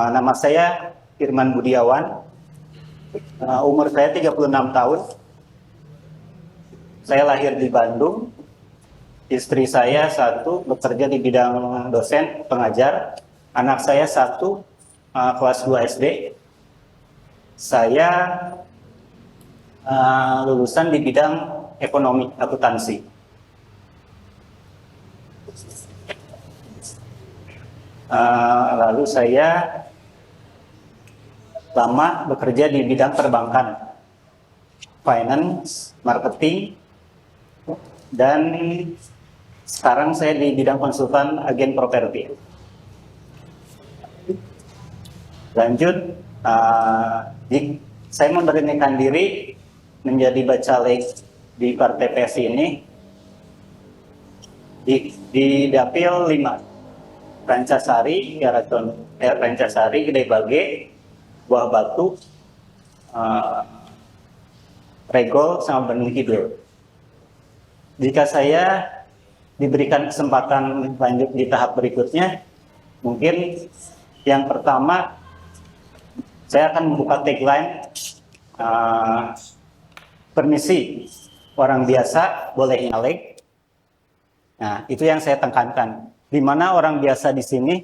Nama saya Firman Budiawan. Umur saya 36 tahun. Saya lahir di Bandung. Istri saya satu bekerja di bidang dosen pengajar. Anak saya satu kelas 2 SD. Saya lulusan di bidang ekonomi akuntansi. Lalu saya lama bekerja di bidang perbankan, finance, marketing, dan sekarang saya di bidang konsultan agen properti. Lanjut, saya memberanikan diri menjadi bacaleg di Partai PSI ini di Dapil 5. Rancasari, Rancasari, Gede Bage, Buah Batu, Regol, sama Bandung Kidul. Jika saya diberikan kesempatan lanjut di tahap berikutnya, mungkin yang pertama saya akan membuka tagline, permisi, orang biasa boleh nyalek. Nah, itu yang saya tekankan. Di mana orang biasa di sini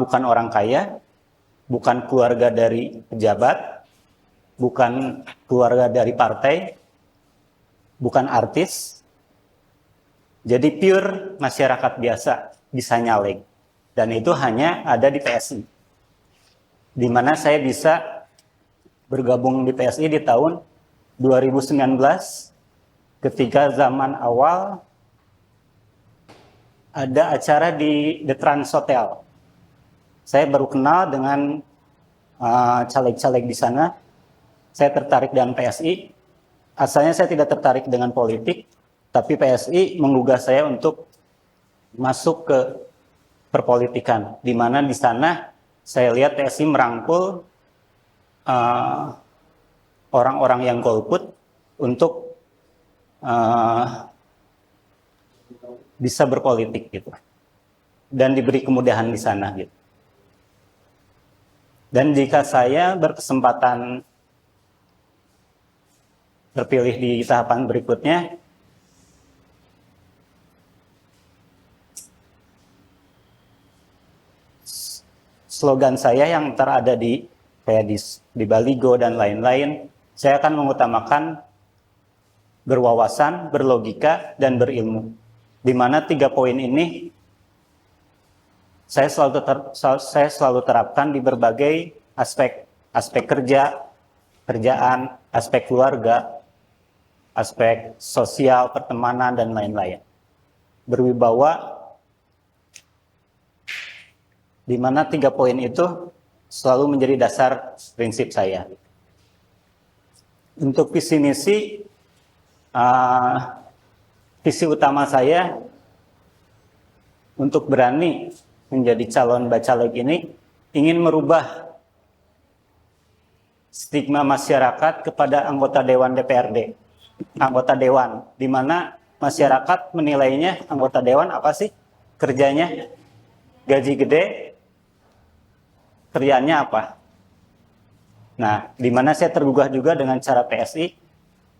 bukan orang kaya, bukan keluarga dari pejabat, bukan keluarga dari partai, bukan artis. Jadi pure masyarakat biasa bisa nyalek. Dan itu hanya ada di PSI. Di mana saya bisa bergabung di PSI di tahun 2019 ketika zaman awal ada acara di The Trans Hotel. Saya baru kenal dengan caleg-caleg di sana. Saya tertarik dengan PSI. Asalnya saya tidak tertarik dengan politik, tapi PSI menggugah saya untuk masuk ke perpolitikan. Di mana di sana saya lihat PSI merangkul orang-orang yang golput untuk bisa berpolitik gitu, dan diberi kemudahan di sana gitu. Dan jika saya berkesempatan terpilih di tahapan berikutnya, slogan saya yang terada di Baligo dan lain-lain, saya akan mengutamakan berwawasan, berlogika, dan berilmu. Di mana 3 poin ini saya selalu terapkan di berbagai aspek kerjaan, aspek keluarga, aspek sosial, pertemanan, dan lain-lain. Berwibawa, di mana 3 poin itu selalu menjadi dasar prinsip saya. Untuk visi misi, visi utama saya untuk berani menjadi calon bacaleg ini ingin merubah stigma masyarakat kepada anggota Dewan DPRD, anggota Dewan, di mana masyarakat menilainya anggota Dewan apa sih? Kerjanya gaji gede, kerjaannya apa? Nah, di mana saya tergugah juga dengan cara PSI.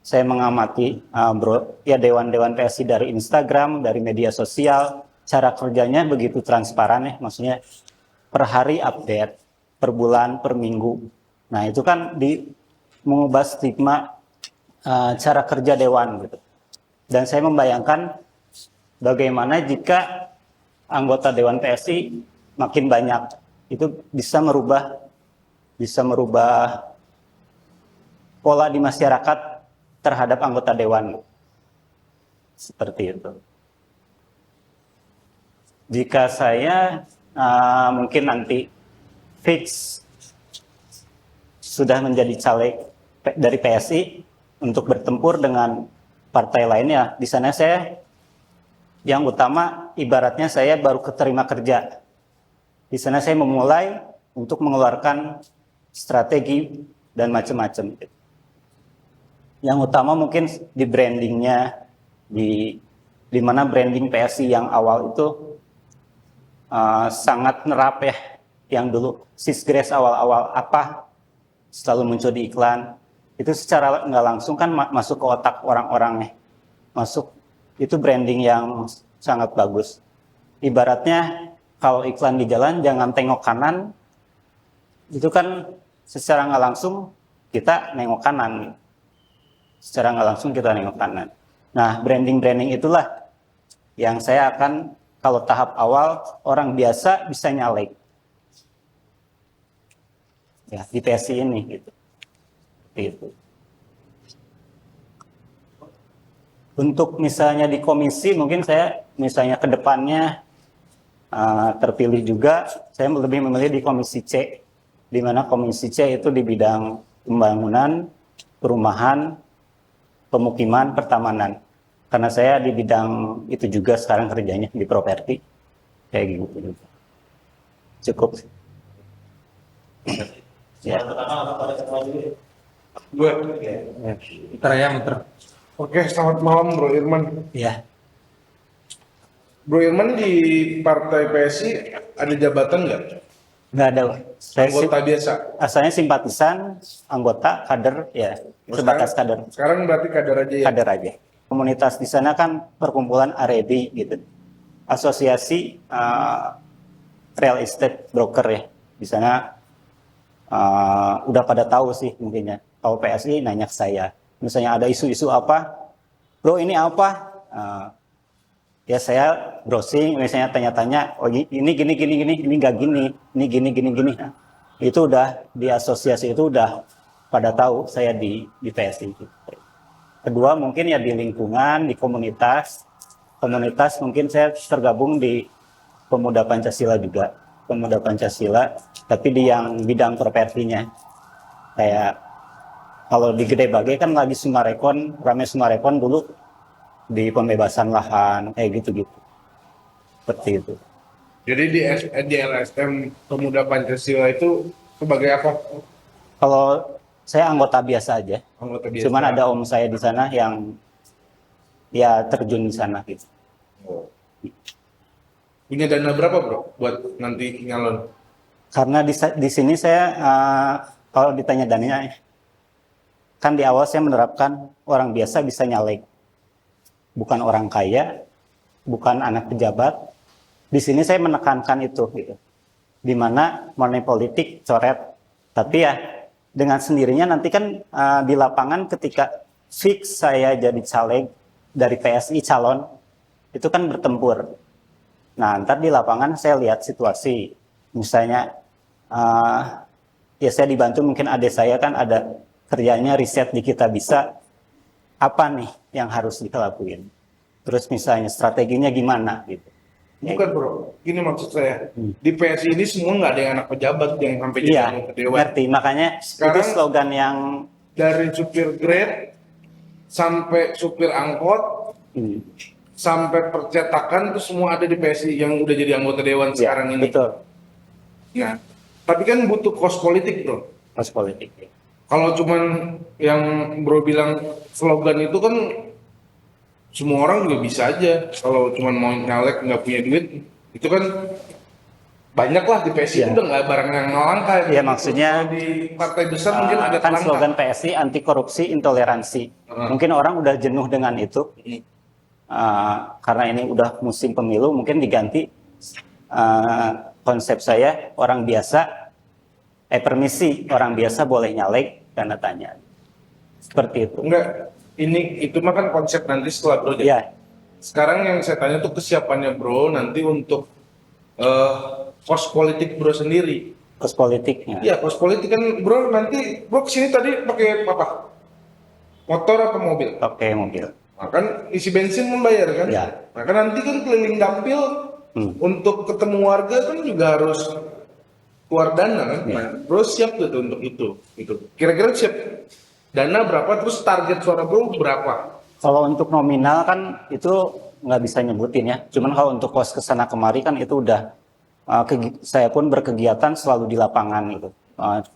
Saya mengamati dewan-dewan PSI dari Instagram, dari media sosial, cara kerjanya begitu transparan ya, maksudnya per hari update, per bulan, per minggu. Nah itu kan mengubah stigma cara kerja dewan gitu. Dan saya membayangkan bagaimana jika anggota dewan PSI makin banyak, itu bisa merubah pola di masyarakat terhadap anggota dewan. Seperti itu. Jika saya mungkin nanti fix sudah menjadi caleg dari PSI untuk bertempur dengan partai lainnya, di sana saya yang utama ibaratnya saya baru keterima kerja. Di sana saya memulai untuk mengeluarkan strategi dan macam-macam. Yang utama mungkin di brandingnya, di mana branding PSI yang awal itu sangat nerap ya yang dulu Sisgres awal-awal apa selalu muncul di iklan, itu secara nggak langsung kan masuk ke otak orang-orangnya, masuk, itu branding yang sangat bagus. Ibaratnya kalau iklan di jalan jangan tengok kanan, itu kan secara nggak langsung kita nengok kanan, secara nggak langsung kita nengok kanan. Nah, branding itulah yang saya akan, kalau tahap awal orang biasa bisa nyalek ya di PSI ini gitu. Gitu. Untuk misalnya di komisi, mungkin saya misalnya ke depannya terpilih juga, saya lebih memilih di komisi C, di mana komisi C itu di bidang pembangunan, perumahan, pemukiman, pertamanan. Karena saya di bidang itu juga sekarang kerjanya di properti, kayak gitu. Cukup. Ya. Gue. Muter. Oke, selamat malam Bro Irman. Ya. Bro Irman di Partai PSI ada jabatan nggak? Nggak ada. Saya Anggota biasa? asalnya simpatisan, anggota, kader, ya. Sebatas kader. Sekarang berarti kader aja ya? Kader aja. Komunitas di sana kan perkumpulan AREBI gitu. Asosiasi Real Estate Broker ya. Di sana udah pada tahu sih mungkinnya. Kalau PSI nanya ke saya. Misalnya ada isu-isu apa, bro ini apa? Ya saya browsing, misalnya tanya-tanya, oh ini gini, ini nggak gini, ini gini. Itu udah di asosiasi itu udah pada tahu saya di PSI. Kedua mungkin ya di lingkungan, di komunitas mungkin saya tergabung di Pemuda Pancasila juga, Pemuda Pancasila, tapi di yang bidang propertinya. Kayak kalau di Gede Bage kan lagi Sumarekon, rame Sumarekon dulu di pembebasan lahan, kayak gitu-gitu. Seperti itu. Jadi di LSM Pemuda Pancasila itu sebagai apa? Kalau saya anggota biasa aja. Anggota biasa. Cuman ada om saya di sana yang ya terjun di sana gitu. Oh. Punya dana berapa bro buat nanti nyalon? Karena di sini saya kalau ditanya dananya, kan di awal saya menerapkan orang biasa bisa nyalek, bukan orang kaya, bukan anak pejabat. Di sini saya menekankan itu, gitu. Di mana money politik coret, tapi ya dengan sendirinya nanti kan di lapangan ketika fix saya jadi caleg dari PSI calon, itu kan bertempur. Nah, ntar di lapangan saya lihat situasi, misalnya ya saya dibantu mungkin adik saya kan ada kerjanya riset di Kita Bisa, apa nih yang harus kita lakuin, terus misalnya strateginya gimana gitu. Bukan bro, gini maksud saya, di PSI ini semua nggak ada yang anak pejabat yang sampai jadi anggota dewan. Ngerti, makanya sekarang, itu slogan yang dari supir Grab sampai supir angkot sampai percetakan itu semua ada di PSI yang udah jadi anggota dewan sekarang ini. Betul. Nah, tapi kan butuh kos politik bro. Kos politik. Kalau cuman yang bro bilang slogan itu kan semua orang juga bisa aja. Kalau cuman mau nyalek nggak punya duit, itu kan banyak lah di PSI udah nggak barang yang langka. Iya maksudnya di partai besar mungkin ada kan langka. slogan PSI anti korupsi intoleransi. Mungkin orang udah jenuh dengan itu. Karena ini udah musim pemilu, mungkin diganti konsep saya orang biasa. Permisi, orang biasa boleh nyalek, tanda tanya. Seperti itu. Enggak, itu mah kan konsep nanti setelah bro. Iya. Sekarang yang saya tanya tuh kesiapannya bro nanti untuk kos politik bro sendiri. Kos politiknya. Iya, kos politik kan bro nanti bro kesini tadi pakai apa? Motor apa mobil? Pakai mobil. Nah, kan isi bensin membayar kan? Iya. Nah kan nanti kan keliling dapil untuk ketemu warga kan juga harus keluar dana kan? Ya. Nah, bro siap tuh untuk itu. Kira-kira siap dana berapa? Terus target suara bro berapa? Kalau untuk nominal kan itu nggak bisa nyebutin ya. Cuman kalau untuk kos kesana kemari kan itu udah saya pun berkegiatan selalu di lapangan gitu.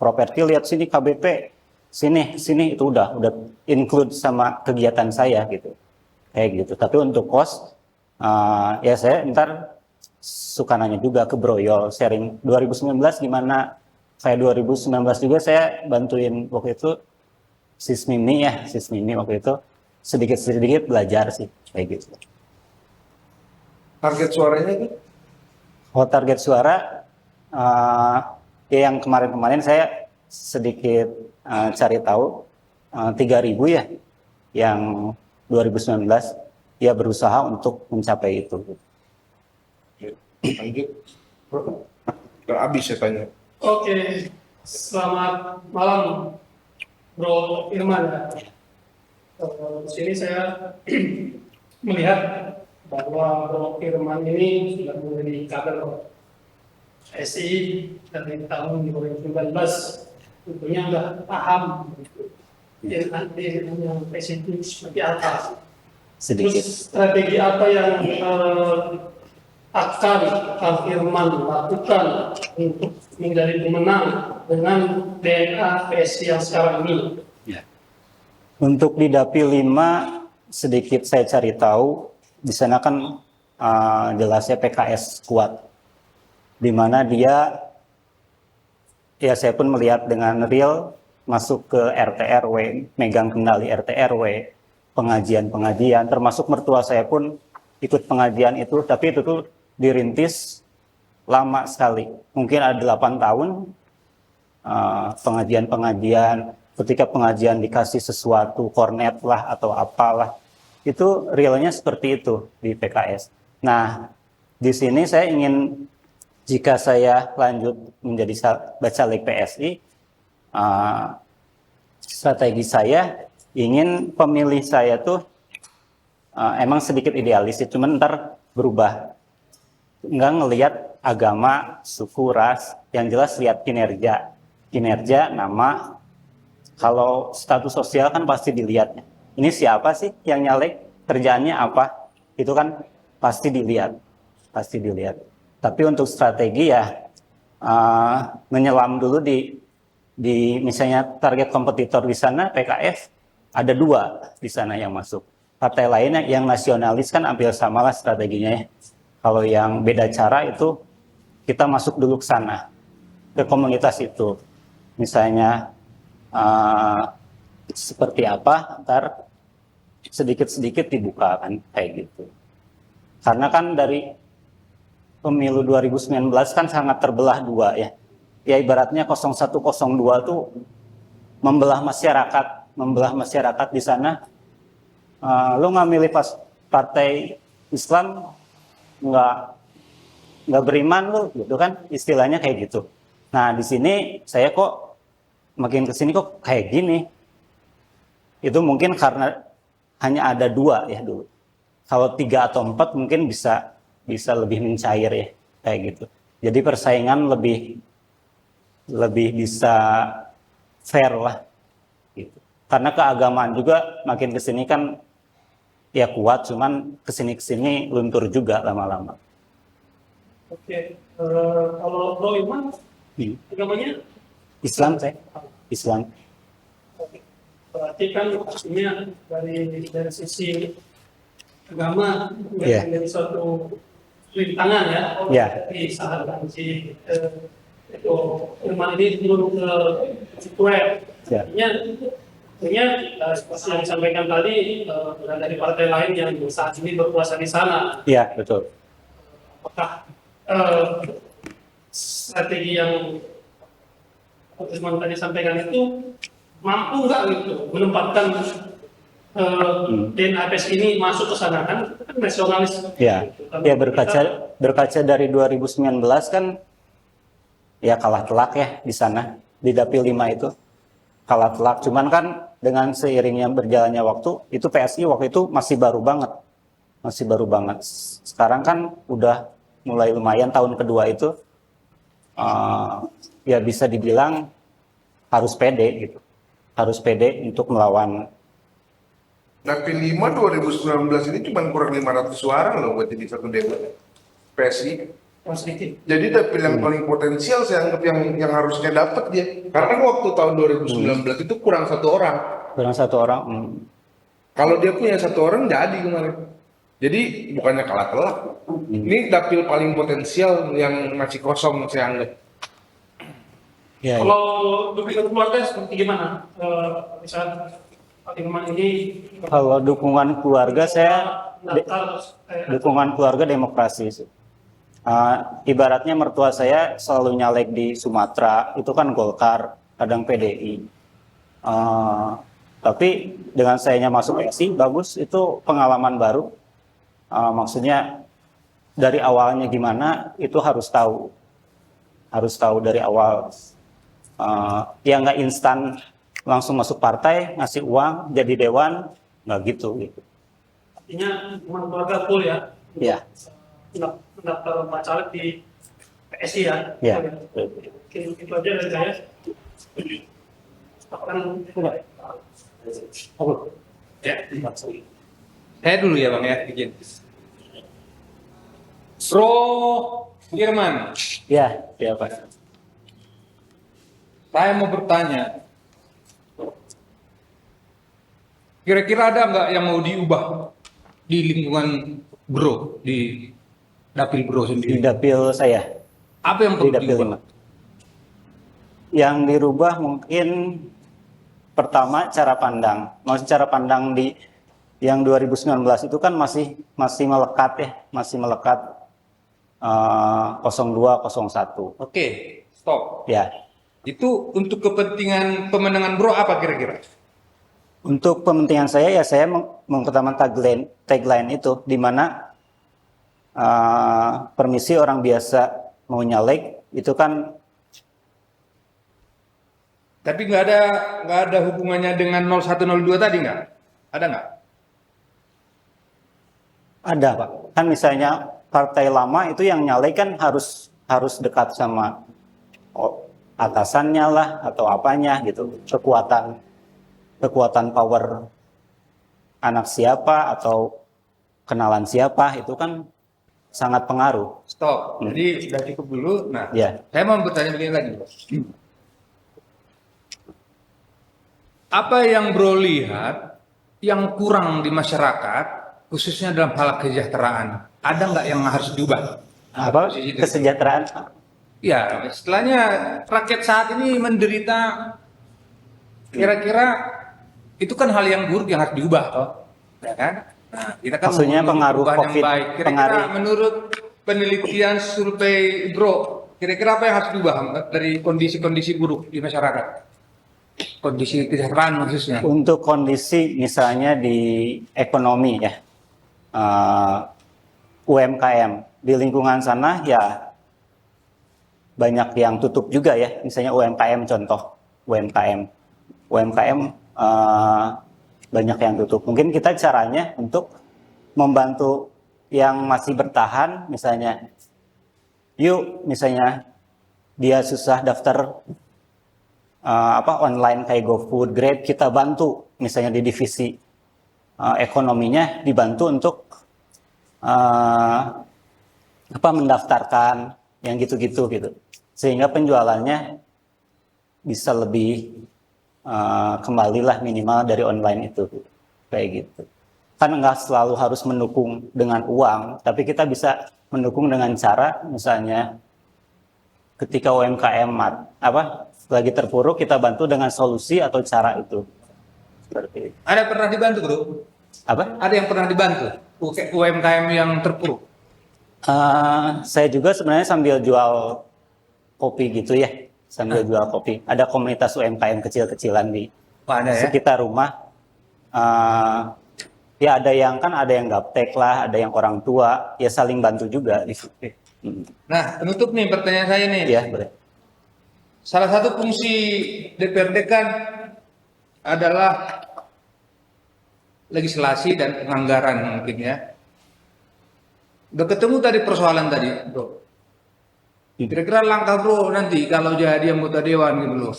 Properti lihat sini KBP, sini itu udah include sama kegiatan saya gitu. Kayak gitu. Tapi untuk kos ya saya ntar suka nanya juga ke Broyol, sharing 2019 gimana. Kayak 2019 juga saya bantuin waktu itu Sis Mimi waktu itu sedikit-sedikit belajar sih kayak gitu. Target suaranya itu? Kalau target suara, ya yang kemarin-kemarin saya sedikit cari tahu 3.000 ya, yang 2019 ya berusaha untuk mencapai itu. Lanjut. Udah habis saya tanya. Oke, selamat malam, Bro Irman. Di sini saya melihat bahwa Bro Irman ini sudah menjadi kader PSI dari tahun 2019. Tentunya sudah paham yang PSI itu seperti apa. Sedikit. Terus strategi apa yang akan Kang Irman lakukan untuk menjadi pemenang dengan DNA PSI yang sekarang ini? Ya. Untuk di Dapil 5 sedikit saya cari tahu, di sana kan jelasnya PKS kuat, di mana dia, ya saya pun melihat dengan real masuk ke RT RW, megang kendali RT RW, pengajian-pengajian, termasuk mertua saya pun ikut pengajian itu, tapi itu tuh dirintis lama sekali, mungkin ada 8 tahun pengajian-pengajian, ketika pengajian dikasih sesuatu, kornet lah atau apalah, itu realnya seperti itu di PKS. Nah, di sini saya ingin, jika saya lanjut menjadi Bacalek PSI, strategi saya ingin pemilih saya tuh emang sedikit idealis, cuman ntar berubah. Nggak ngelihat agama, suku, ras, yang jelas lihat kinerja, nama. Kalau status sosial kan pasti dilihat. Ini siapa sih yang nyalek, kerjaannya apa, itu kan pasti dilihat. Tapi untuk strategi ya menyelam dulu di misalnya target kompetitor di sana PKS ada 2 di sana yang masuk. Partai lainnya yang nasionalis kan hampir samalah strateginya ya. Kalau yang beda cara itu kita masuk dulu ke sana, ke komunitas itu. Misalnya seperti apa, ntar sedikit-sedikit dibuka kan kayak gitu. Karena kan dari pemilu 2019 kan sangat terbelah 2 ya. Ya ibaratnya 0102 tuh membelah masyarakat di sana. Lo nggak milih partai Islam, nggak beriman lo, gitu kan, istilahnya kayak gitu. Nah di sini saya kok makin kesini kok kayak gini. Itu mungkin karena hanya ada 2 ya dulu. Kalau 3 atau 4 mungkin bisa lebih mencair ya kayak gitu. Jadi persaingan lebih bisa fair lah gitu. Karena keagamaan juga makin kesini kan ya kuat, cuman kesini luntur juga lama-lama. Oke, kalau Bro Irman, agamanya Islam saya, Islam. berarti kan pastinya dari sisi agama Yeah. menjadi suatu rintangan ya. Yeah. Di saat si itu Irman ini turun ke web. Yeah. Artinya seperti yang disampaikan tadi dari partai lain yang saat ini berkuasa di sana. Iya, betul. Apakah strategi yang Irman tadi sampaikan itu mampu nggak gitu menempatkan DNA PSI ini masuk ke sana, kan nasionalis. Ya, ya berkaca dari 2019 kan ya kalah telak ya di sana, di Dapil 5 itu kalah telak. Cuman kan dengan seiringnya berjalannya waktu, itu PSI waktu itu masih baru banget. Sekarang kan udah mulai lumayan, tahun kedua itu ya bisa dibilang harus pede gitu. Harus pede untuk melawan. Dapil 5 2019 ini cuma kurang 500 suara loh buat jadi satu dewan PSI. Sedikit. Jadi dapil yang paling potensial saya anggap yang harusnya dapat dia. Karena waktu tahun 2019 itu kurang 1 orang. Kurang 1 orang. Kalau dia punya 1 orang jadi kemarin. Jadi bukannya kalah telak. Ini dapil paling potensial yang masih kosong saya anggap. Ya, ya. Kalau dukungan keluarga seperti gimana? Misalnya Pak Dirman ini Kalau dukungan keluarga saya daftar dukungan keluarga demokrasi sih. Ibaratnya mertua saya selalu nyalek di Sumatera, itu kan Golkar, kadang PDI. Tapi dengan sayanya masuk PSI, bagus, itu pengalaman baru. Maksudnya dari awalnya gimana, itu harus tahu dari awal. Ya nggak instan langsung masuk partai, ngasih uang, jadi dewan, nggak gitu. artinya dukungan keluarga full ya. Ya. Mendaftar Pak Caleg di PSI ya. Ya. Oke, itu aja dari saya. Akan Ya. Saya dulu ya Bang ya, izin. Bro Firman, Ya, ya Pak. saya mau bertanya. Kira-kira ada nggak yang mau diubah di lingkungan Bro, di dapil Bro Di sendiri? dapil saya. Apa yang Di perlu dapil diubah? 5. Yang dirubah mungkin pertama cara pandang. Maksud cara pandang di yang 2019 itu kan masih melekat ya, masih melekat 02 01. Oke, stop. Ya. Itu untuk kepentingan pemenangan Bro apa kira-kira? Untuk kepentingan saya ya saya mengutamakan tagline itu di mana permisi orang biasa mau nyalek itu kan Tapi nggak ada hubungannya dengan 0102 tadi nggak? Ada nggak? ada Pak. Kan misalnya partai lama itu yang nyalek kan harus dekat sama atasannya lah atau apanya gitu. Kekuatan power anak siapa atau kenalan siapa itu kan sangat pengaruh. Stop. Jadi udah cukup dulu. Nah, Ya. saya mau bertanya begini lagi. Apa yang Bro lihat yang kurang di masyarakat, khususnya dalam hal kesejahteraan? Ada nggak yang harus diubah? Apa Posisi itu. kesejahteraan? Ya, istilahnya rakyat saat ini menderita, kira-kira itu kan hal yang buruk yang harus diubah, toh, ya kan? Nah, kita kan Maksudnya mau pengaruh perubahan yang COVID, baik. Kira-kira pengaruh. menurut penelitian survei Bro, kira-kira apa yang harus diubah dari kondisi-kondisi buruk di masyarakat? Kondisi kesejahteraan khususnya. Untuk kondisi misalnya di ekonomi ya, UMKM di lingkungan sana ya banyak yang tutup juga ya. Misalnya UMKM contoh UMKM banyak yang tutup. Mungkin kita caranya untuk membantu yang masih bertahan, misalnya, yuk misalnya dia susah daftar online kayak GoFood, Grab, kita bantu misalnya di divisi ekonominya dibantu untuk mendaftarkan yang gitu-gitu gitu, sehingga penjualannya bisa lebih kembalilah minimal dari online itu kayak gitu. Kan nggak selalu harus mendukung dengan uang, tapi kita bisa mendukung dengan cara misalnya ketika UMKM lagi terpuruk kita bantu dengan solusi atau cara itu. Seperti itu. Ada pernah dibantu Bro? Apa? Ada yang pernah dibantu UMKM yang terpuruk? Saya juga sebenarnya sambil jual kopi gitu ya, sambil jual kopi. Ada komunitas UMKM kecil-kecilan di Ada ya? sekitar rumah. Ya ada yang gaptek lah, ada yang orang tua, ya saling bantu juga di situ. Nah, penutup nih pertanyaan saya nih. Ya, boleh. Salah satu fungsi DPRD kan adalah legislasi dan penganggaran mungkin ya. Udah ketemu tadi persoalan tadi, Bro. Kira-kira langkah Bro nanti kalau jadi anggota dewan gitu loh.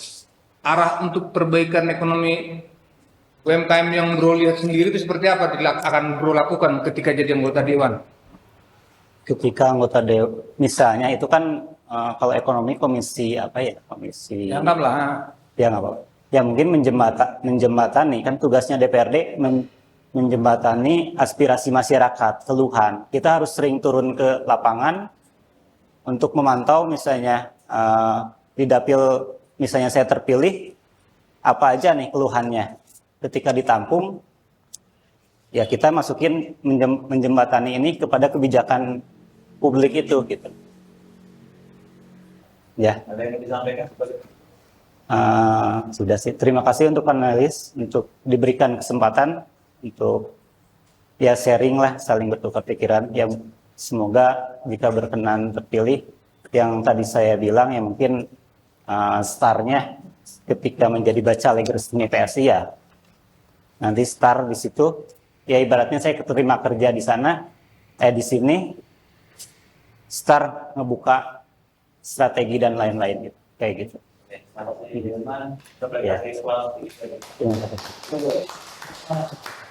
Arah untuk perbaikan ekonomi UMKM yang Bro lihat sendiri itu seperti apa akan Bro lakukan ketika jadi anggota dewan? Ketika anggota misalnya itu kan kalau ekonomi komisi komisi Anggaplah. ya nggak apa-apa. Ya mungkin menjembatani kan tugasnya DPRD menjembatani aspirasi masyarakat, keluhan. Kita harus sering turun ke lapangan untuk memantau misalnya di dapil misalnya saya terpilih, apa aja nih keluhannya. Ketika ditampung, ya kita masukin menjembatani ini kepada kebijakan publik itu gitu. Ya. Ada yang disampaikan? Sudah sih. Terima kasih untuk panelis untuk diberikan kesempatan untuk ya sharing lah, saling bertukar pikiran. Ya semoga jika berkenan terpilih, yang tadi saya bilang ya mungkin startnya ketika menjadi bacalek resmi PSI ya. Nanti start di situ. Ya ibaratnya saya keterima kerja di sana, di sini start ngebuka strategi dan lain-lain gitu, kayak gitu. Terima kasih, Dirman. Ya. Terima kasih. Terima kasih.